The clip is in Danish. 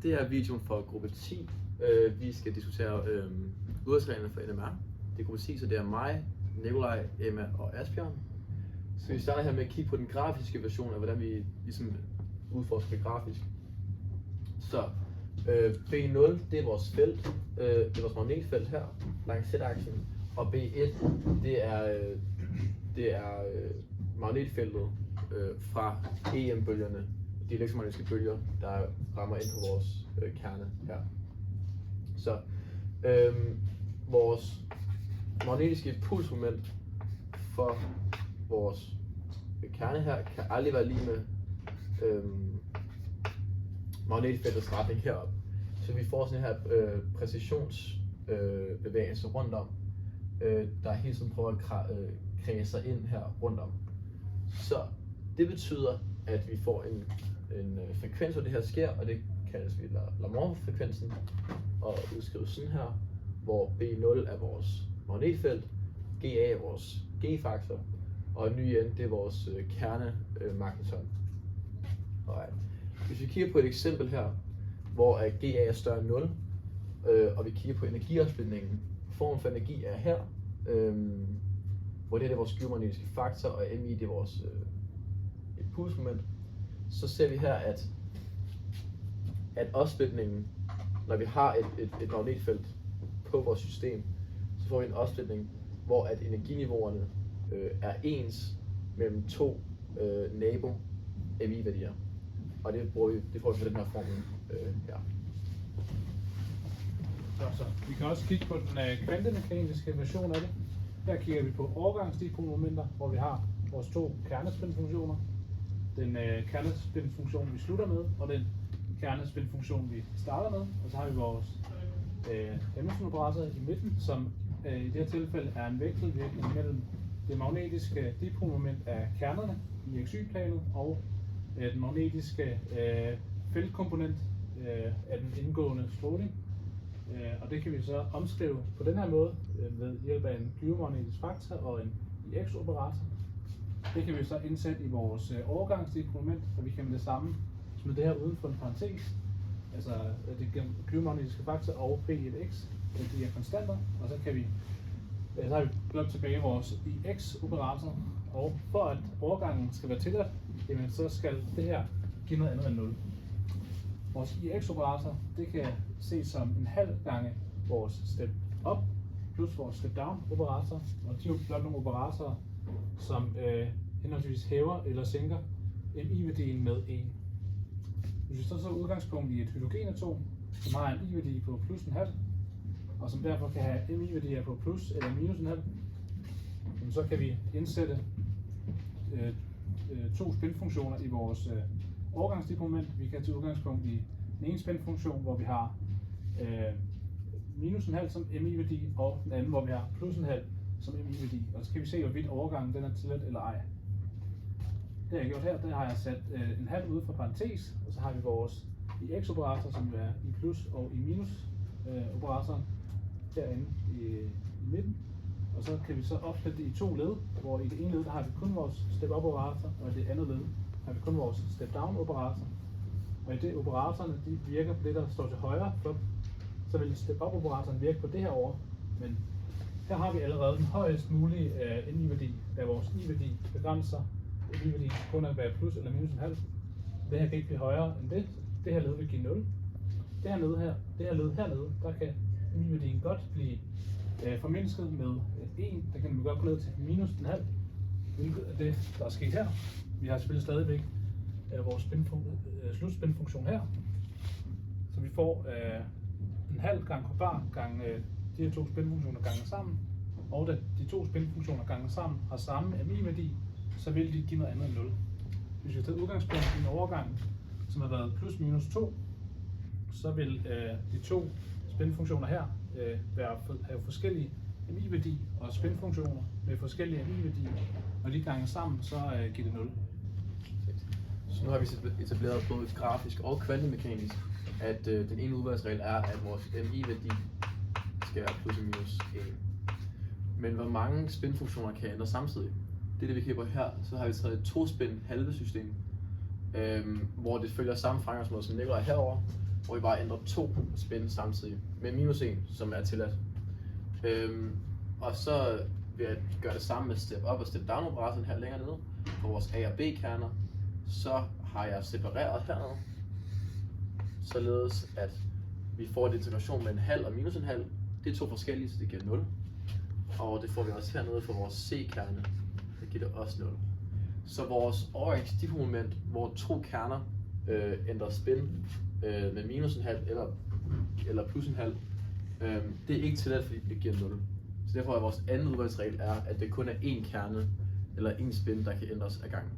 Det er videoen for gruppe 10. Vi skal diskutere udvalgsreglerne for NMR. Det er gruppe 10, så det er mig, Nikolaj, Emma og Asbjørn. Så vi starter her med at kigge på den grafiske version af, hvordan vi ligesom udforsker det grafisk. Så B0, det er vores felt, det er vores magnetfelt her langs z-aksen, og B1, det er magnetfeltet fra EM-bølgerne, de elektromagnetiske bølger, der rammer ind på vores kerne her. Så vores magnetiske pulsmoment for vores kerne her kan aldrig være lige med magnetfeltets retning herop. Så vi får sådan her præcisionsbevægelse rundt om, der hele tiden prøver at kredse sig ind her rundt om. Så det betyder, at vi får en frekvens, hvor det her sker, og det kaldes vi Lamont-frekvensen, og udskrives sådan her, hvor B0 er vores magnetfelt, GA er vores G-faktor, og ny N, det er vores kernemagneton. Hvis vi kigger på et eksempel her, hvor GA er større end 0, og vi kigger på energiopsplitningen, formen for energi er her, hvor det er vores geomagnetiske faktor, og MI det er vores pulsmoment, så ser vi her, at opsplitningen, når vi har et magnetfelt på vores system, så får vi en opsplitning, hvor at energiniveauerne er ens mellem to nabo MI-værdier. Og det får vi på den her formel her. Så vi kan også kigge på den kvantemekaniske version af det. Her kigger vi på overgangsdipolmomenter, hvor vi har vores to kernespinfunktioner. Den kernespinfunktion, vi slutter med, og den kernespinfunktion, vi starter med. Og så har vi vores Emerson-operator i midten, som i det her tilfælde er en vekselvirkning mellem det magnetiske dipolmoment af kernerne i xy-planet og den magnetiske feltkomponent af den indgående stråling. Og det kan vi så omskrive på den her måde ved hjælp af en geomagnetisk faktor og en IX-operator. Det kan vi så indsætte i vores overgangsdipolmoment, og vi kan med det samme smide det her uden for en parentes, altså det geomagnetiske faktor og P1x, de er konstanter, og så kan vi så har vi blot tilbage vores IX-operator, og for at overgangen skal være tilladt, jamen så skal det her give noget andet end 0. Vores IX-operator, det kan ses som en halv gange vores step up plus vores step down operator, og de er blot nogle operatorer, som henholdsvis hæver eller sænker MI-værdien med 1. Hvis vi så udgangspunkt i et hydrogenatom, som har en I-værdi på plus en halv, og som derfor kan have MI-værdier på plus eller minus en halv, så kan vi indsætte to spinfunktioner i vores overgangsdipolmoment. Vi kan tage udgangspunkt i den ene spinfunktion, hvor vi har minus en halv som MI-værdi, og den anden, hvor vi har plus en halv som MI-værdi. Og så kan vi se, hvorvidt overgangen den er tilladt eller ej. Det har jeg gjort her, der har jeg sat en halv ude for parentes, og så har vi vores IX-operator, som jo er i plus og i minus operatoren herinde i midten. Og så kan vi så opsplitte det i to led, hvor i det ene led der har vi kun vores step-up-operator, og i det andet led har vi kun vores step-down-operator. Og i det operatorerne de virker på det, der står til højre, så vil step-up-operatoren virke på det her over. Men her har vi allerede den højest mulige MI-værdi, da vores I-værdi begrænser MI-værdi kun at være plus eller minus en halv. Det her kan ikke blive højere end det. Det her led vil give 0. Det her led hernede, der kan MI-værdien godt blive formindsket med 1. Der kan vi godt gå ned til minus en halv, hvilket er det, der er sket her. Vi har selvfølgelig stadigvæk vores slutspinfunktion her. Så vi får en halv gang på bar gange de her to spinfunktioner gange sammen. Og da de to spinfunktioner gange sammen har samme MI-værdi, så vil de give noget andet end 0. Hvis vi tager udgangspunkt i en overgang, som har været plus minus 2, så vil de to spinfunktioner her have forskellige MI-værdi og spinfunktioner med forskellige MI-værdier, og de gange sammen, så giver det 0. Så nu har vi etableret både grafisk og kvantemekanisk, at den ene udvalgsregel er, at vores MI-værdi skal være plus og minus 1. Men hvor mange spinfunktioner kan ændre samtidig? Det er det, vi kigger på her. Så har vi taget et 2-spin halve system, hvor det følger samme fremgangsmåde som Nikolaj herover. hvor vi bare ændrer 2 spin samtidig, med minus 1, som er tilladt. Og så vil jeg gøre det samme med step up og step down operatoren her længere nede, for vores A og B kerner. Så har jeg separeret hernede, således at vi får en integration med en halv og minus en halv. Det er 2 forskellige, så det giver 0. Og det får vi også hernede for vores C-kerne, der giver det også 0. Så vores orange different-moment, hvor 2 kerner ændrer spin med minus en halv eller plus en halv, det er ikke tilladt, fordi det giver 0. Så derfor er vores anden udvalgsregel, at det kun er 1 kerne eller 1 spin, der kan ændres ad gangen.